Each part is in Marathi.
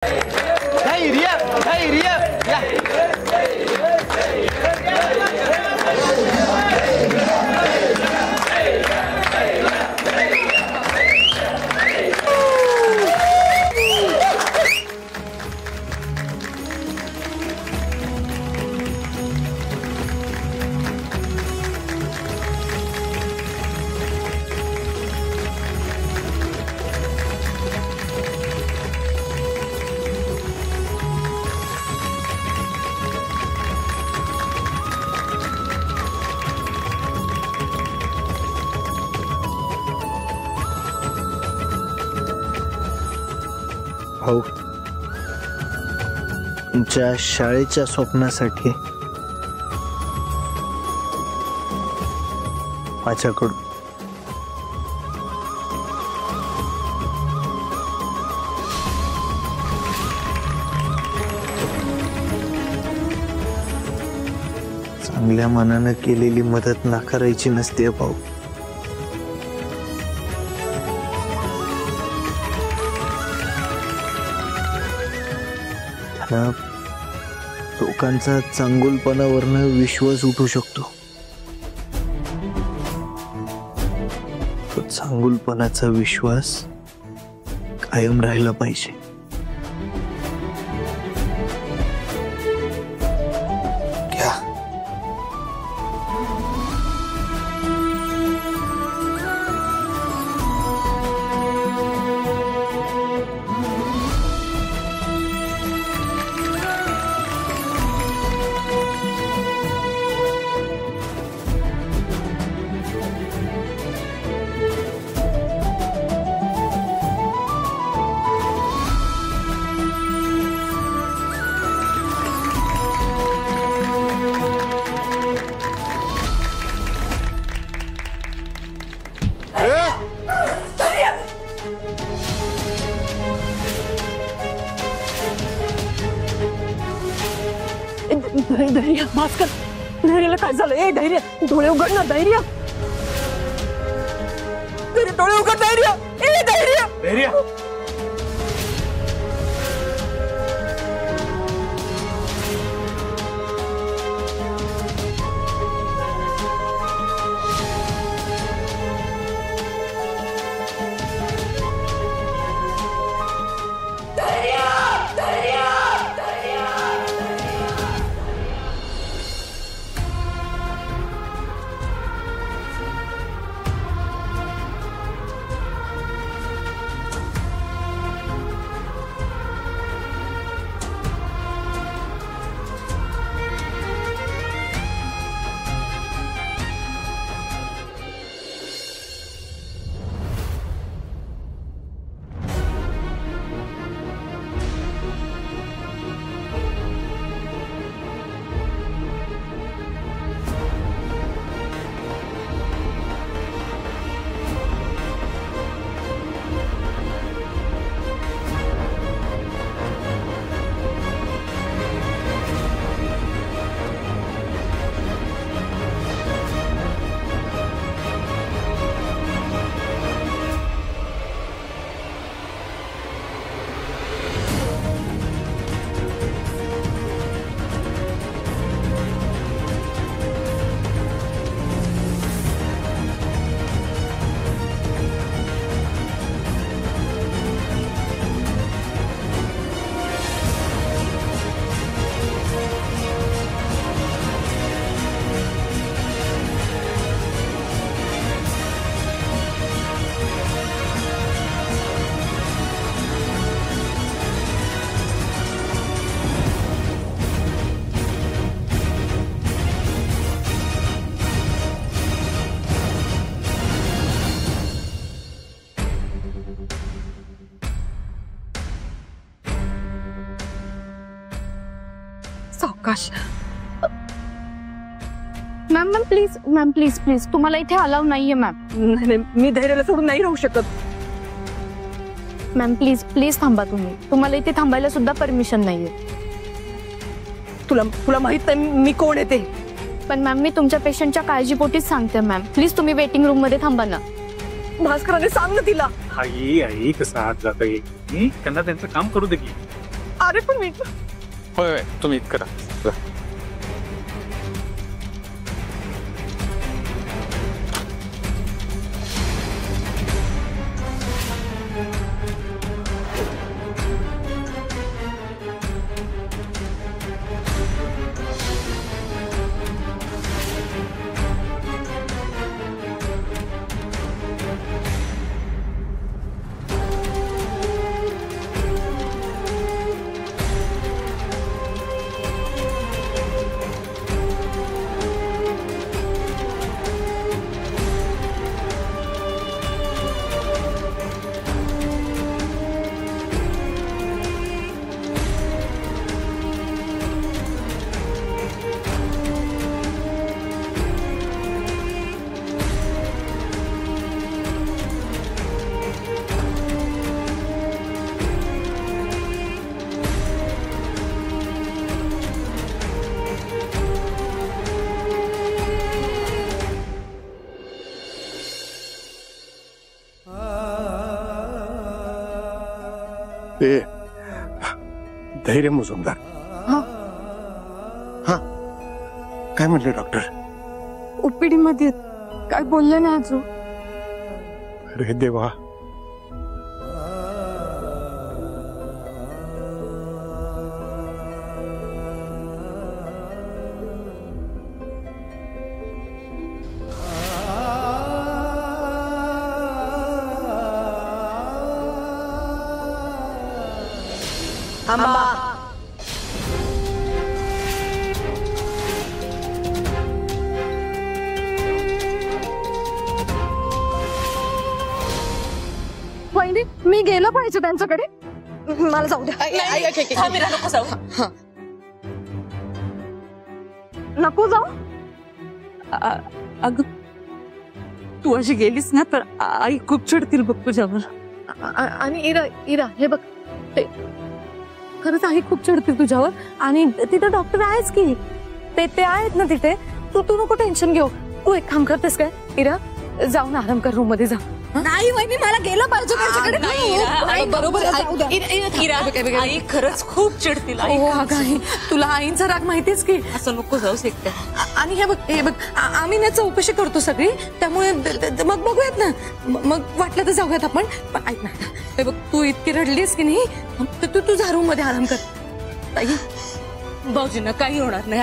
धैर्य धैर्य या भाऊ, तुमच्या शाळेच्या स्वप्नासाठी माझ्याकडून चांगल्या मनानं केलेली मदत नाकारायची नसते भाऊ. लोकांचा चांगुलपणावरनं विश्वास उठू शकतो. तो चांगुलपणाचा विश्वास कायम राहिला पाहिजे. घ्या. धैर्य माफ कर. धैर्याला काय झालं? ए धैर्य, डोळे उघड ना. धैर्य, डोळे उघड. धैर्य, ए धैर्य. धैर्य सावकाश. Ma'am ma'am please, ma'am please please, तुम्हाला इथे अलाव नाहीये मॅम. नाही, मी धैर्याला सोडून नाही राहू शकत. मॅम प्लीज प्लीज थांबा तुम्ही. तुम्हाला इथे थांबायला सुद्धा परमिशन नाहीये. तुला माहित नाही मी कोण आहे ते. पण मॅम मी तुमच्या पेशंटच्या काळजीपोटीच सांगते मॅम. प्लीज तुम्ही वेटिंग रूम मध्ये थांबा ना. भास्कराने सांग ना तिला. आई आई कसं हात जाता येईल. त्यांना त्यांचं काम करू दे की. अरे पण मी होय होय तुम्ही करा. धैर्य मुजुमदार. हा काय म्हटले डॉक्टर? ओपीडी मध्ये काय बोलले ना अजून. अरे देवा, वहिनी मी गेलं पाहिजे त्यांच्याकडे. मला जाऊ द्या. नको जाऊ. नको जाऊ. अगं तू अशी गेलीस ना तर आई खूप चिडतील बघ तुझ्यावर. आणि इरा इरा हे बघ, ते खरंच आई खूप चिडतील तुझ्यावर. आणि तिथं डॉक्टर आहेच की, ते आहेत ना तिथे. तू नको टेन्शन घेऊ. तू एक काम करतेस काय इरा, जाऊन आराम कर, रूम मध्ये जा. नाही वहिनी मला गेलं पाहिजे त्यांच्याकडे. बरोबर. आई खरंच खूप चिडतील. तुला आईंचा राग माहितीच की. असं नको जाऊस एकट्या. आणि हे बघ आम्ही ना चौकशी करतो सगळी, त्यामुळे मग बघूयात ना. मग वाटलं तर जाऊयात आपण. ऐक ना, हे बघ तू इतकी रडलीस की नाही, तू तुझ्या रूम मध्ये आराम कर. ताई भाऊजींना काही होणार नाही.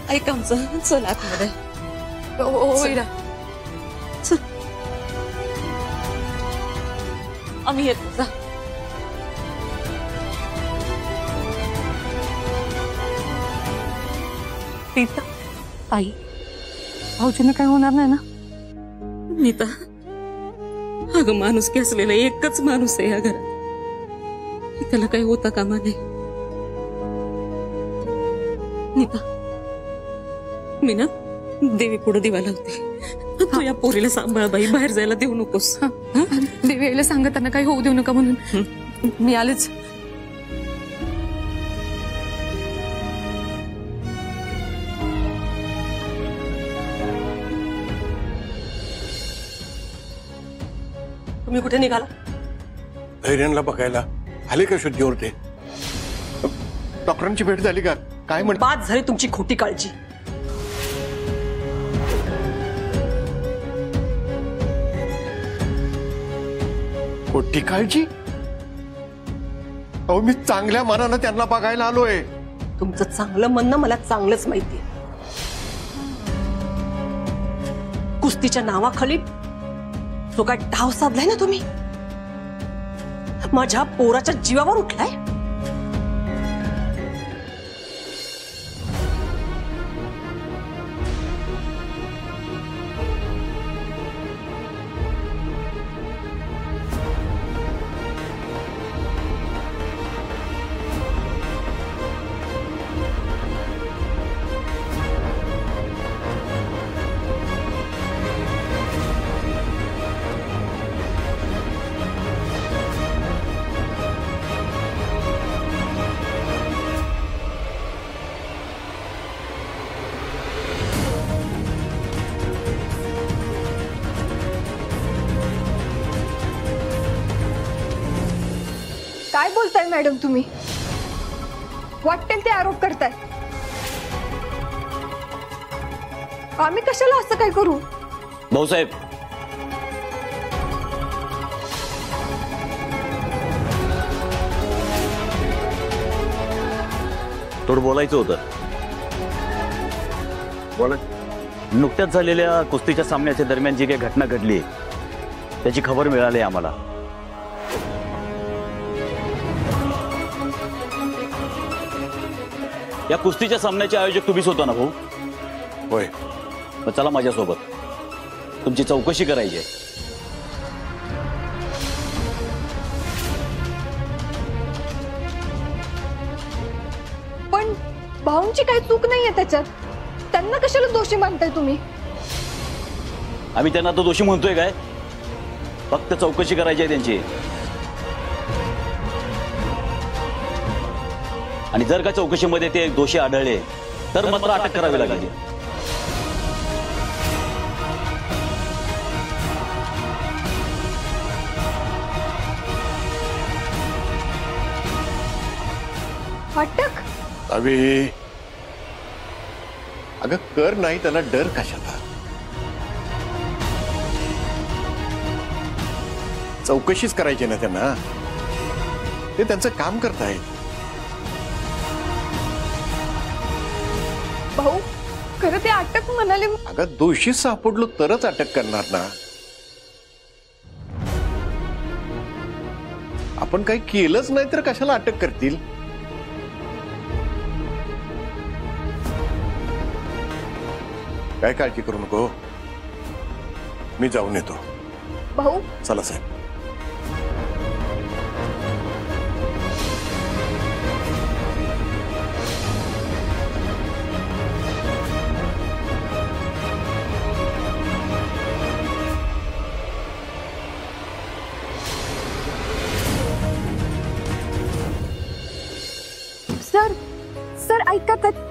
ऐक आमचं चल आतमध्ये. ओ इरा, आम्ही येतो. जा. नीता ताई, भाऊजींना काय होणार नाही ना? नीता, अगं माणूस की असलेला एकच माणूस आहे या घरात. त्याला काही होता कामा नाही. नीता, मी ना देवी पुढे दिवा लावते. तू या पोरीला सांभाळ बाई, बाहेर जायला देऊ नकोस. देवी यायला सांगा त्यांना काही होऊ देऊ नका म्हणून. मी आलेच. तुम्ही कुठे निघाला? धैर्यांना बघायला आले का शुद्धीवर? ते डॉक्टरांची भेट झाली का? काय म्हणतात? बाद झाली तुमची खोटी काळजी. खोटी काळजी? अहो मी चांगल्या मनानं त्यांना बघायला आलोय. तुमचं चांगलं म्हणणं मला चांगलंच माहितीये. कुस्तीच्या नावाखाली जो काय डाव साधलाय ना तुम्ही, माझ्या पोराच्या जीवावर उठलाय. काय बोलताय मॅडम तुम्ही? वाटेल ते आरोप करताय. आम्ही कशाला असं काय करू? भाऊसाहेब, थोडं बोलायचं होतं. बोला. नुकत्याच झालेल्या कुस्तीच्या सामन्याच्या दरम्यान जी काही घटना घडली त्याची खबर मिळाली आम्हाला. या कुस्तीच्या सामन्याचे आयोजक तुम्हीच होता ना भाऊ? होय. मग चला माझ्यासोबत, तुमची चौकशी करायची आहे. पण भाऊंची काही चूक नाहीये त्याच्यात. त्यांना कशाला दोषी मानताय तुम्ही? आम्ही त्यांना तो दोषी म्हणतोय काय? फक्त चौकशी करायची आहे त्यांची. आणि जर का चौकशीमध्ये ते दोषी आढळले तर मात्र अटक करावी लागेल. अटक? अबे अगं कर नाही त्याला डर कशाला? चौकशीच करायची ना त्यांना. ते त्यांचं काम करतायत. भाऊ खरं ते अटक म्हणाले. अगं दोषी सापडलो तरच अटक करणार ना. आपण काही केलंच नाही तर कशाला अटक करतील? काय काळजी करू नको, मी जाऊन येतो. भाऊ चला साहेब. सर सर ऐका तर.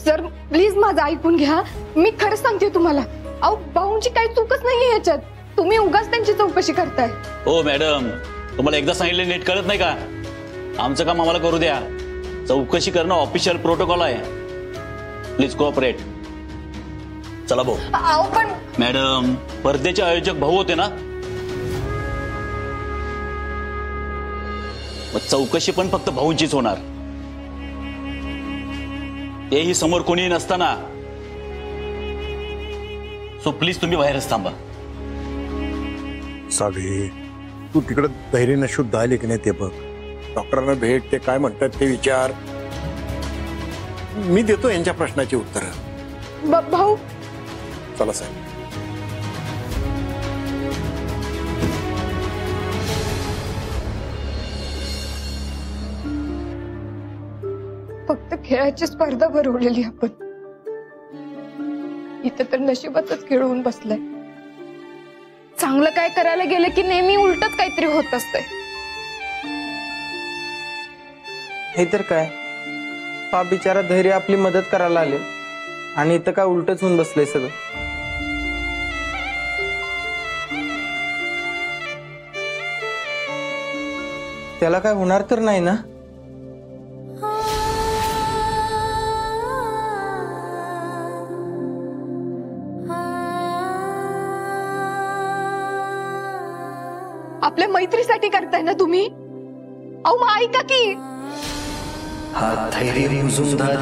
सर प्लीज माझं ऐकून घ्या. मी खरं सांगते तुम्हाला. अहो भाऊंची काही चूकच नाहीये याच्यात. तुम्ही उगाच त्यांची चौकशी करताय. हो मॅडम, तुम्हाला एकदा सांगितलं नीट कळत नाही का? आमचं काम आम्हाला करू द्या. चौकशी करणं ऑफिशियल प्रोटोकॉल आहे. Please cooperate. चला भाऊ. अहो पण मॅडम, स्पर्धेचे आयोजक भाऊ होते ना? मग चौकशी पण फक्त भाऊंचीच होणार. तेही समोर कोणी नसताना. सो प्लीज तुम्ही बाहेरच थांबा. सावी, तू तिकडे धैर्यानं शुद्ध आले की नाही ते बघ. डॉक्टरांना भेट, ते काय म्हणतात ते विचार. मी देतो यांच्या प्रश्नाची उत्तर. भाऊ चला साहेब. फक्त खेळाची स्पर्धा भरवलेली आपण. इथं तर नशिबातच खेळून बसलाय. चांगलं काय करायला गेलं की नेहमी उलटच काहीतरी होत असतंय. हे तर काय, हा बिचारा धैर्य आपली मदत करायला आले आणि इथं काय उलटच होऊन बसलंय सगळं. त्याला काय होणार तर नाही ना? आपल्या मैत्रीसाठी करताय ना तुम्ही? अहो मग ऐका की. हा धैर्य मुजुमदार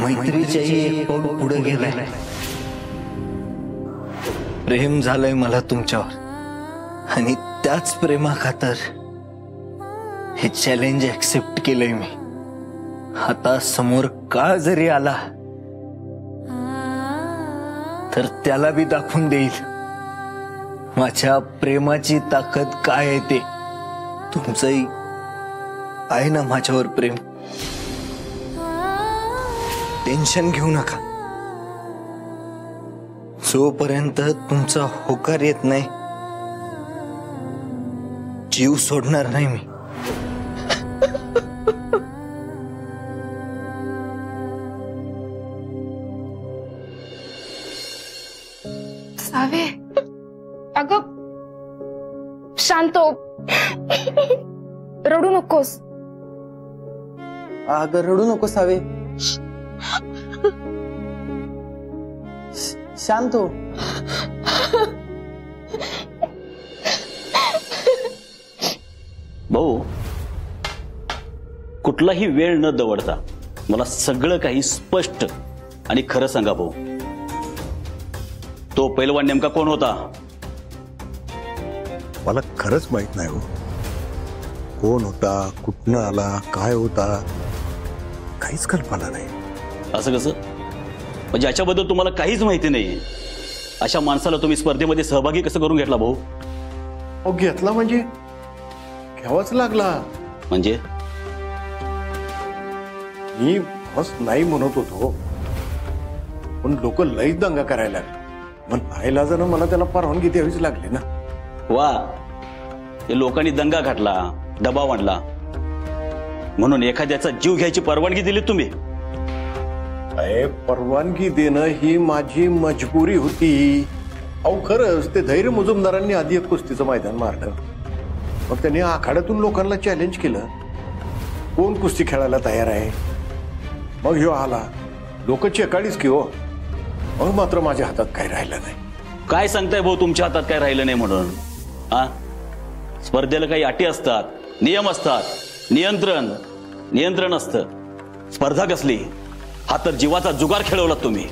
मैत्रीच्याही एक पाऊल पुढे गेलाय. प्रेम झालंय मला तुमच्यावर आणि त्याच प्रेमाखातर हे चॅलेंज ऍक्सेप्ट केलंय मी. आता समोर काळ जरी आला तर त्याला बी दाखवून देईल माझ्या प्रेमाची ताकद काय आहे ते. तुमचंही आहे ना माझ्यावर प्रेम. टेन्शन घेऊ नका. जोपर्यंत तुमचा होकार येत नाही जीव सोडणार नाही मी. सावे, अगं शांत हो. रडू नकोस. अगं रडू नको सावे. शांत हो. भाऊ, कुठलाही वेळ न दवडता मला सगळं काही स्पष्ट आणि खरं सांगा भाऊ. तो पैलवान नेमका कोण होता? मला खरंच माहित नाही हो. कोण होता, कुठनं आला, काय होता, काहीच कल्पना नाही. असं कसं? म्हणजे याच्याबद्दल तुम्हाला काहीच माहिती नाही? अशा माणसाला तुम्ही स्पर्धेमध्ये सहभागी कसं करून घेतला भाऊ? अहो घेतला म्हणजे घ्यावाच लागला. म्हणजे मी बस नाही म्हणत होतो, पण लोक लईच दंगा करायला लागले. मग नाईलाजानं मला त्याला परवानगी द्यावीच लागली ना. वा, ते लोकांनी दंगा घातला, दबाव आणला म्हणून एखाद्याचा जीव घ्यायची परवानगी दिली तुम्ही? अरे परवानगी देणं ही माझी मजबुरी होती. अहो खरंच ते धैर्य मुजुमदारांनी आधी एक कुस्तीचं मैदान मारलं. मग त्यांनी आखाड्यातून लोकांना चॅलेंज केलं, कोण कुस्ती खेळायला तयार आहे. मग ह्यो आला, लोक चेकाळीच की हो. मग मात्र माझ्या हातात काही राहिलं नाही. काय सांगताय भाऊ तुमच्या हातात काय राहिलं नाही म्हणून? स्पर्धेला काही अटी असतात, नियम असतात, नियंत्रण असतं. स्पर्धा कसली? हा तर जीवाचा जुगार खेळवला तुम्ही.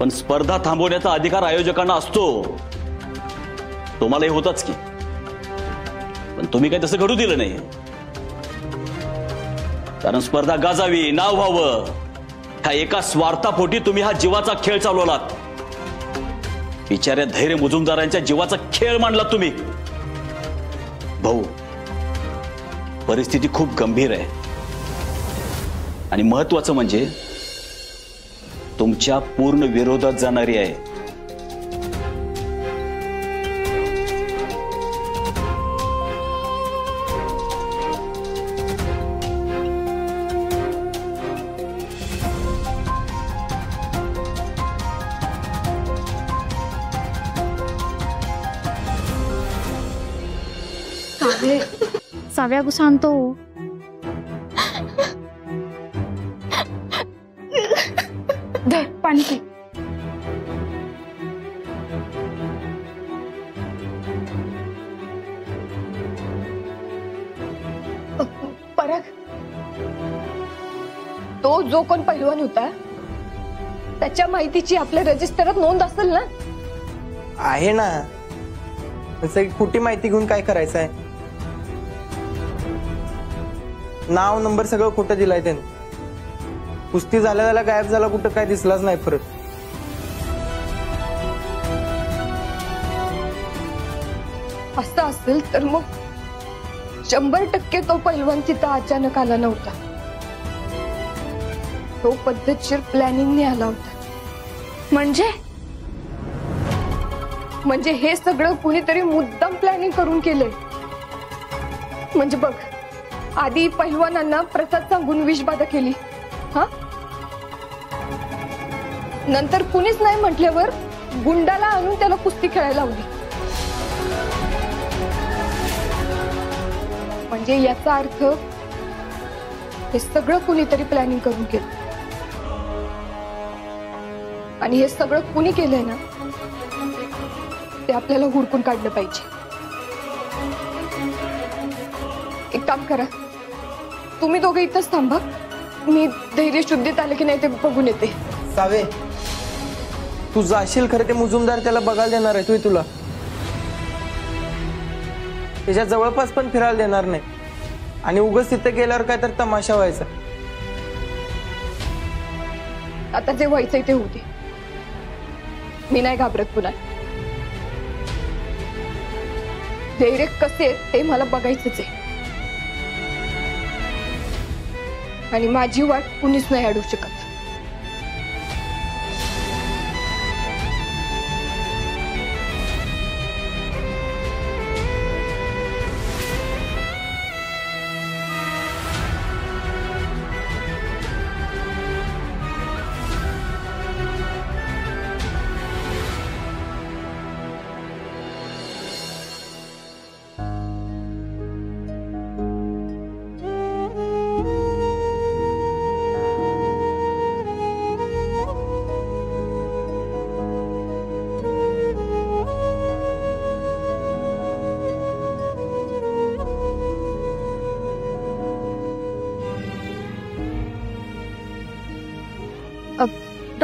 पण स्पर्धा थांबवण्याचा अधिकार आयोजकांना असतो. तुम्हालाही होताच की. पण तुम्ही काही तसं घडू दिलं नाही. कारण स्पर्धा गाजावी, नाव व्हावं, ह्या एका स्वार्थापोटी तुम्ही हा जीवाचा खेळ चालवलात. बिचाऱ्या धैर्य मुजुमदारांच्या जीवाचा खेळ मांडला तुम्ही. भाऊ, परिस्थिती खूप गंभीर आहे आणि महत्वाचं म्हणजे तुमच्या पूर्ण विरोधात जाणारी आहे. साव्या को शांत हो. दे पाणी पी. परत तो जो कोण पैलवान होता त्याच्या माहितीची आपल्या रजिस्टरात नोंद असेल ना? आहे ना. सगळी खोटी माहिती घेऊन काय करायचं आहे? नाव नंबर सगळं खोटं दिलाय त्याने. कुस्ती झाल्या गायब झाला, कुठं काय दिसलाच नाही परत. असं असेल तर मग 100% तो पैलवान तिथं अचानक आला नव्हता. तो पद्धतशीर प्लॅनिंगने आला होता. म्हणजे हे सगळं कुणीतरी मुद्दाम प्लॅनिंग करून केलंय. म्हणजे बघ, आधी पैलवानांना प्रसाद सांगून विषबाधा केली. नंतर कुणीच नाही म्हटल्यावर गुंडाला आणून त्याला कुस्ती खेळायला लावली. म्हणजे याचा अर्थ हे सगळं कुणीतरी प्लॅनिंग करून केलं. आणि हे सगळं कुणी केलंय ना, ते आपल्याला हुडकून काढलं पाहिजे. एक काम करा, तुम्ही दोघे इथंच थांबा. मी धैर्य शुद्धीत आले की नाही ते बघून येते. सावे, तू जाशील खरं, ते मुजुमदार त्याला बघायला देणार आहे. तुला त्याच्या जवळपास पण फिरायला देणार नाही. आणि उगाच तिथं गेल्यावर काय तर तमाशा व्हायचा. आता जे व्हायचंय ते होते. मी नाही घाबरत पुन्हा. धैर्य कसे ते मला बघायचंच आहे. आणि माझी वाट कुणीच नाही अडवू शकत.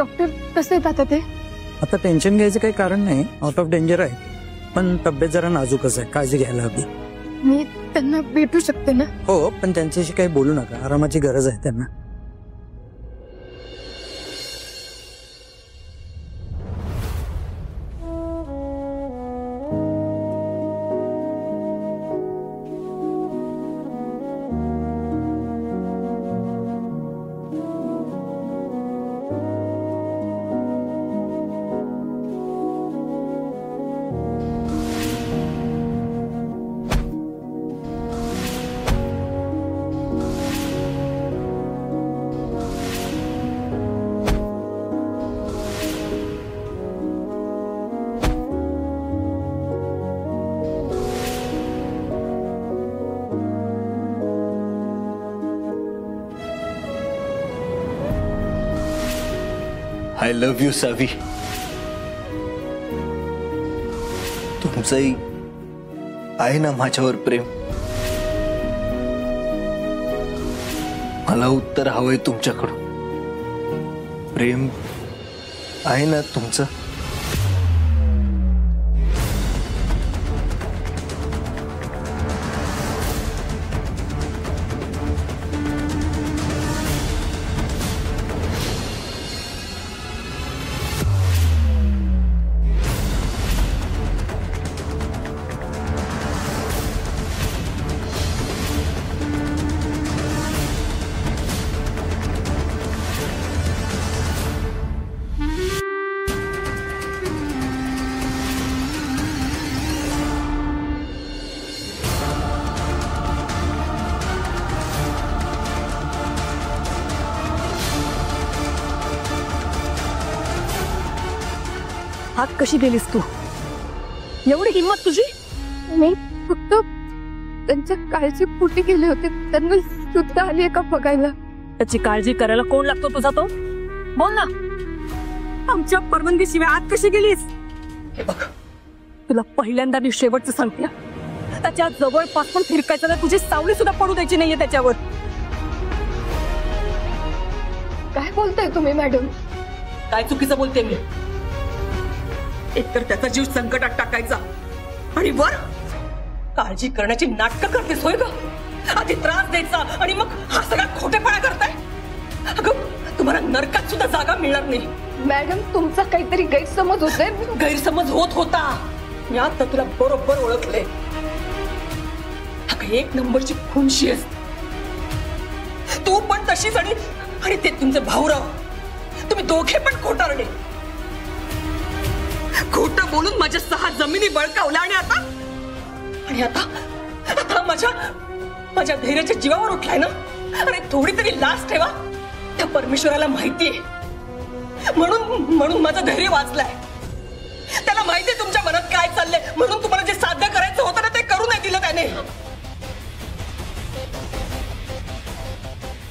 डॉक्टर कसे आहेत आता ते? आता टेन्शन घ्यायचं काही कारण नाही, आउट ऑफ डेंजर आहे, पण तब्येत जरा नाजूकच आहे, काळजी घ्यायला हवी. मी त्यांना भेटू शकते ना? हो, पण त्यांच्याशी काही बोलू नका, आरामाची गरज आहे त्यांना. आय लव्ह यू सावी. तुमचंही आहे ना माझ्यावर प्रेम? मला उत्तर हवंय तुमच्याकडून. प्रेम आहे ना तुमचं? हात कशी गेलीस तू? एवढी हिंमत तुझी? मी फक्त त्यांच्या काळजीपोटी गेले होते, त्यांना सुद्धा आली का बघायला. त्याची काळजी करायला कोण लागतो तुझा तो? बोल ना, आमच्या परवानगीशिवाय आत कशी गेलीस? हे बघ, तुला पहिल्यांदा मी शेवटचं सांगते, त्याच्या जवळपास पण फिरकायचं ना, तुझी सावली सुद्धा पडू द्यायची नाहीये त्याच्यावर. काय बोलताय तुम्ही मॅडम? काय चुकीचं बोलते मी? एकतर त्याचा जीव संकटात टाकायचा आणि वर काळजी करण्याची नाटकं करतेस होय ग? आधी त्रास द्यायचा आणि मग हा सगळा खोटेपणा करताय. अगं, तुम्हाला नरकात सुद्धा जागा मिळणार नाही. मॅडम, तुमचा काहीतरी गैरसमज होतोय. गैरसमज होत होता, मी आता तुला बरोबर ओळखले. एक नंबरची खुनशी आहेस तू, पण तशीच. आणि ते तुमचे भाऊराव, तुम्ही दोघे पण खोटारडे. खोटं बोलून माझ्या 6 जमिनी बळकावल्या आणि आता माझ्या धैर्याच्या जीवावर उठलाय ना. अरे थोडी तरी लाज ठेवा. त्या परमेश्वराला माहितीये, म्हणून माझं धैर्य वाचलंय. त्याला माहितीये तुमच्या मनात काय चाललंय, म्हणून तुम्हाला जे साध्य करायचं होतं ना ते करू नाही दिलं त्याने.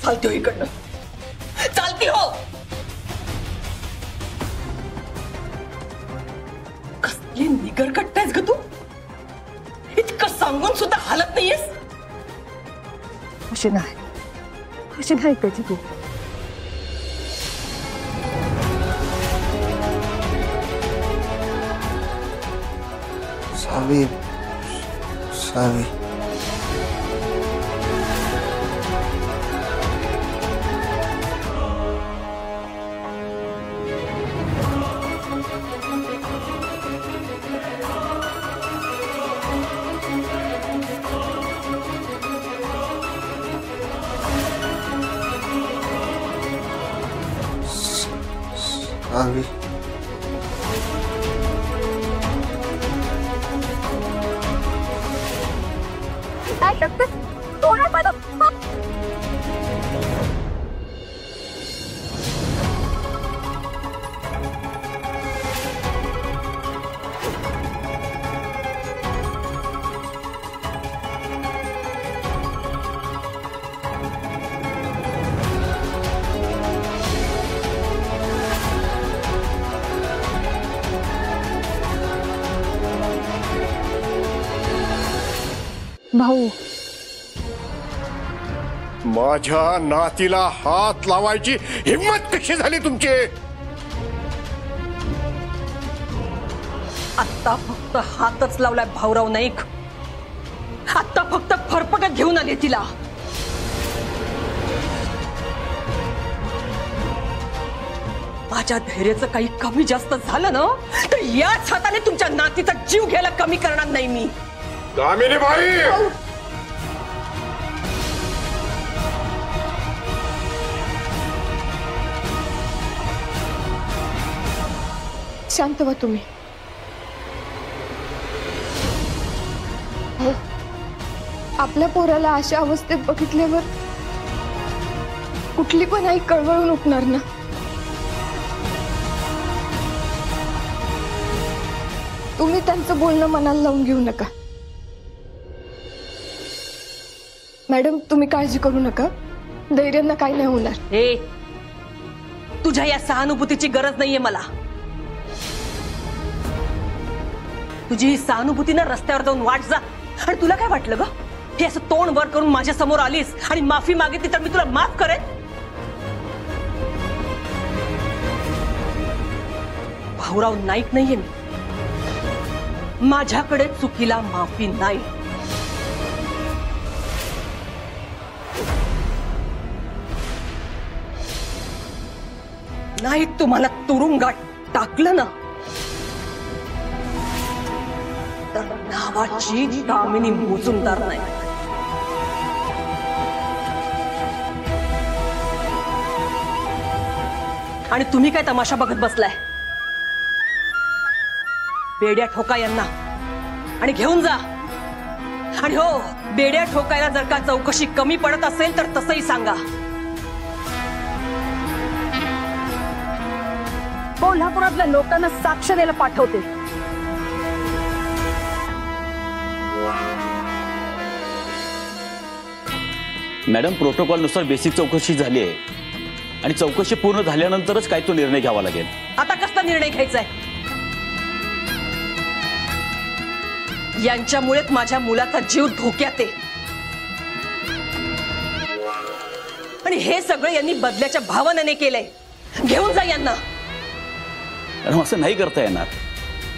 चालते हो इकडनं, चालती हो. कसली निगरकट्टायस ग तू? इतकं सांगून सुद्धा हालत नाहीयेस. अशी नाही कधी तू. सावी, सावी. सावी. भाऊ, माझ्या नातीला हात लावायची हिम्मत कशी झाली तुमची? आत्ता फक्त हातच लावलाय भाऊराव नाईक. आत्ता फक्त फरफटत घेऊन आले तिला. माझ्या धैर्याचं काही कमी जास्त झालं ना तर याच हाताने तुमच्या नातीचा जीव घ्यायला कमी करणार नाही मी. दामिनी बाई, शांत व्हा तुम्ही. हो, आपल्या पोराला अशा अवस्थेत बघितल्यावर कुठली पण आई कळवळून उठणार ना. तुम्ही त्यांचं बोलणं मनाला लावून घेऊ नका. मॅडम, तुम्ही काळजी करू नका. धैर्यांना काही नाही होणार. हे तुझ्या या सहानुभूतीची गरज नाहीये मला. तुझी ही सहानुभूती ना रस्त्यावर जाऊन वाट जा. आणि तुला काय वाटलं ग, हे असं तोंड वर करून माझ्या समोर आलीस आणि माफी मागितली तर मी तुला माफ करेन? भाऊराव नाईक नाहीये मी. माझ्याकडे चुकीला माफी नाही. नाही तुम्हाला तुरुंगात टाकलं ना तर नावाची दामिनी मुजुमदार नाही. आणि तुम्ही काय तमाशा बघत बसलाय? बेड्या ठोका यांना आणि घेऊन जा. आणि हो, बेड्या ठोकायला जर का चौकशी कमी पडत असेल तर तसंही सांगा. कोल्हापुरातल्या लोकांना साक्ष द्यायला पाठवते. मॅडम, प्रोटोकॉलनुसार बेसिक चौकशी झाली आहे आणि चौकशी पूर्ण झाल्यानंतरच काय तो निर्णय घ्यावा लागेल. आता कसला निर्णय घ्यायचा आहे? यांच्यामुळेच माझ्या मुलाचा जीव धोक्यात आहे. आणि हे सगळं यांनी बदल्याच्या भावनेने केलंय. घेऊन जा यांना. असं नाही करता येणार.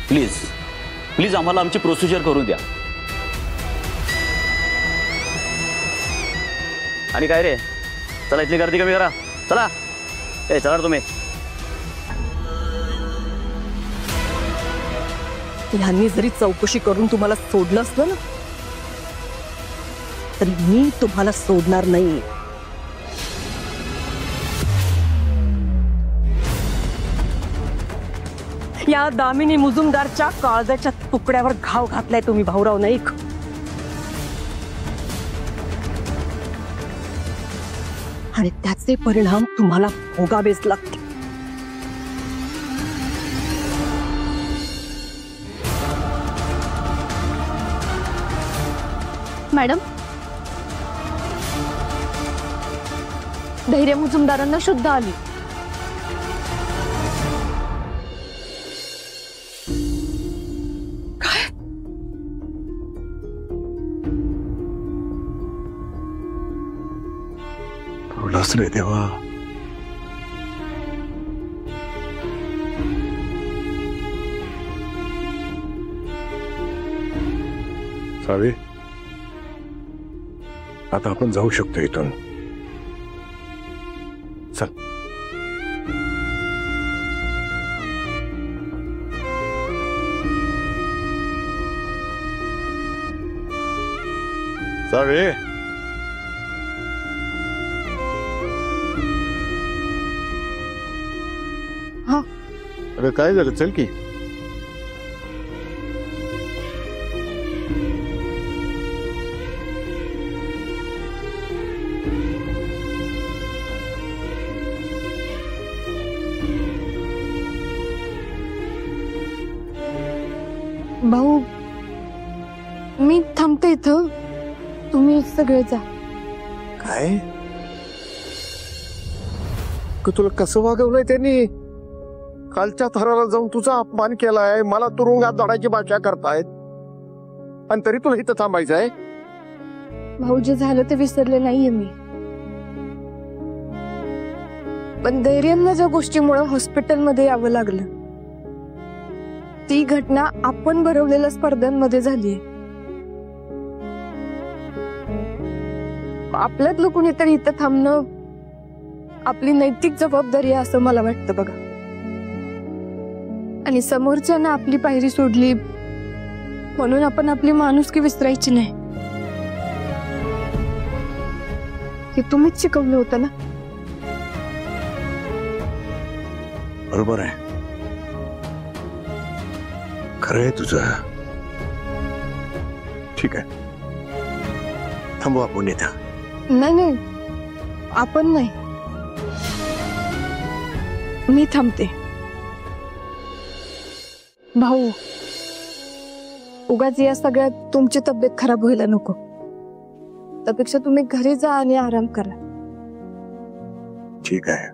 प्लीज प्लीज आम्हाला आमची प्रोसिजर करून द्या. आणि काय रे, चला इथली गर्दी कमी करा. चला चला तुम्ही. ह्यांनी जरी चौकशी करून तुम्हाला सोडलं असलं ना तरी मी तुम्हाला सोडणार नाही. या दामिनी मुजुमदारच्या काळजाच्या तुकड्यावर घाव घातलाय तुम्ही भाऊराव नाईक. आणि त्याचे परिणाम तुम्हाला भोगावेच लागतील. मॅडम, धैर्य मुजुमदारांना शुद्ध आली. थोडंच रे देवा. सावे, आता आपण जाऊ शकतो इथून. चल. सावे, हा, अरे काय झालं? चल की. भाऊ, मी थांबते इथं. तुम्ही सगळे जा. काय तुला कसं वागवलंय त्यांनी? कालच्या थराला जाऊन तुझा अपमान केलाय. मला तुरुंगात जाण्याची भाषा करतायत आणि तरी तुला इथं थांबायचं आहे? भाऊ, जे झालं ते विसरले नाहीये मी. पण धैर्यांना ज्या गोष्टीमुळे हॉस्पिटलमध्ये यावं लागलं ती घटना आपण भरवलेल्या स्पर्धांमध्ये झाली. आपल्यातलं कुणीतरी इथं थांबणं आपली नैतिक जबाबदारी आहे असं मला वाटतं बघा. आणि समोरच्यानं आपली पायरी सोडली म्हणून आपण आपली माणुसकी विसरायची नाही. हे तुम्हीच शिकवलं होतं ना. बरोबर आहे, खरं आहे तुझं. ठीक आहे, थांबू आपण इथं. नाही नाही, आपण नाही, मी थांबते. भाऊ, उगाच या सगळ्यात तुमची तब्येत खराब व्हायला नको. त्यापेक्षा तुम्ही घरी जा आणि आराम करा. ठीक आहे,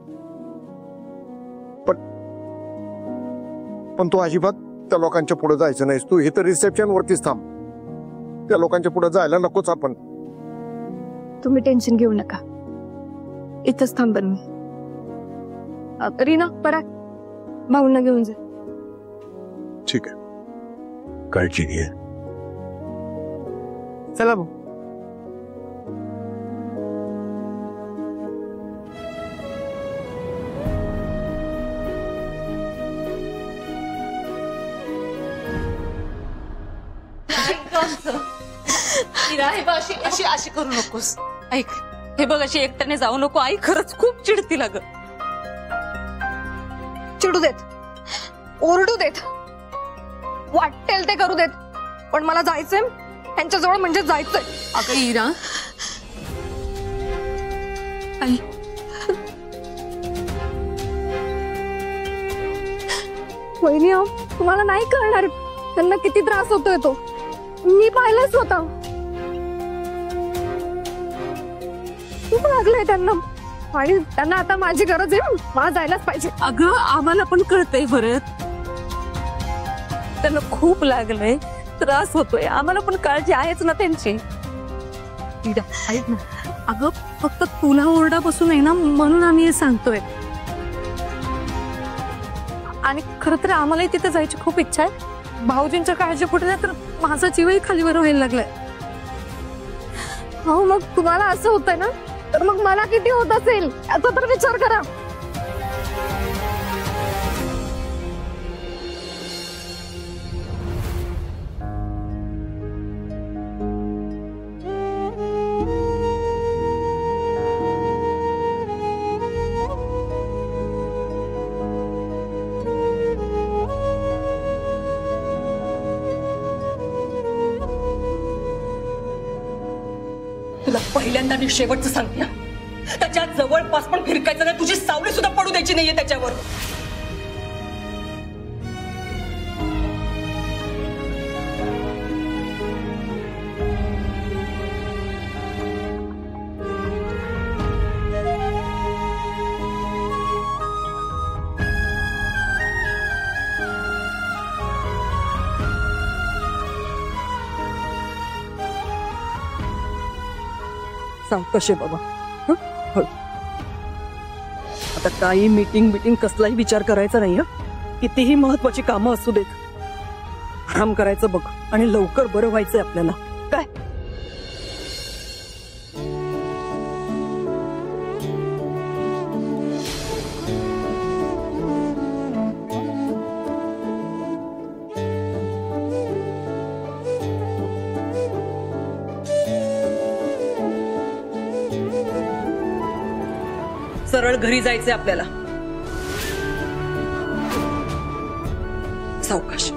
पण तू अजिबात त्या लोकांच्या पुढे जायचं नाहीस. तू इथं रिसेप्शन वरतीच थांब. त्या लोकांच्या पुढे जायला नकोच आपण. तुम्ही टेन्शन घेऊ नका, इथंच थांबन मी. रीना, परा भाऊंना घेऊन जा. ठीक आहे, काळजी घे. चला भाऊ. अशी अशी करू नकोस. ऐक, हे बघ, अशी एकट्याने जाऊ नको. आई खरंच खूप चिडती लाग. चिडू देत, ओरडू देत, वाटेल ते करू देत, पण मला जायचंय त्यांच्याजवळ, म्हणजे जायचंय. अगं इरा, आई वहिनी, तुम्हाला नाही कळणार त्यांना किती त्रास होतोय तो. मी पाहिलंच होता. खूप लागलंय त्यांना आणि त्यांना आता माझी गरज आहे. मला जायलाच पाहिजे. अगं आम्हाला पण कळतंय बरं, त्यांना खूप लागलंय, त्रास होतोय, आम्हाला पण काळजी आहेच ना त्यांची. ऐक ना, अगं फक्त तुला ओरडा बसून आहे ना म्हणून आम्ही हे सांगतोय. आणि खरं तर आम्हालाही तिथे जायची खूप इच्छा आहे. भाऊजींच्या काळजीपोटी नाही तर माझा जीवही खालीवर व्हायला लागलाय. हो, मग तुम्हाला असं होतंय ना, तर मग मला किती होत असेल याचा तर विचार करा. तुला पहिल्यांदा मी शेवटचं सांगते, त्याच्या जवळपास पण फिरकायचं नाही. तुझी सावली सुद्धा पडू द्यायची नाहीये त्याच्यावर. सावकाश आहे बाबा. आता काही मीटिंग कसलाही विचार करायचा नाही. कितीही महत्वाची कामं असू देत, आराम करायचं बघ आणि लवकर बरं व्हायचंय आपल्याला. काय सरळ घरी जायचंय आपल्याला. सावकाश.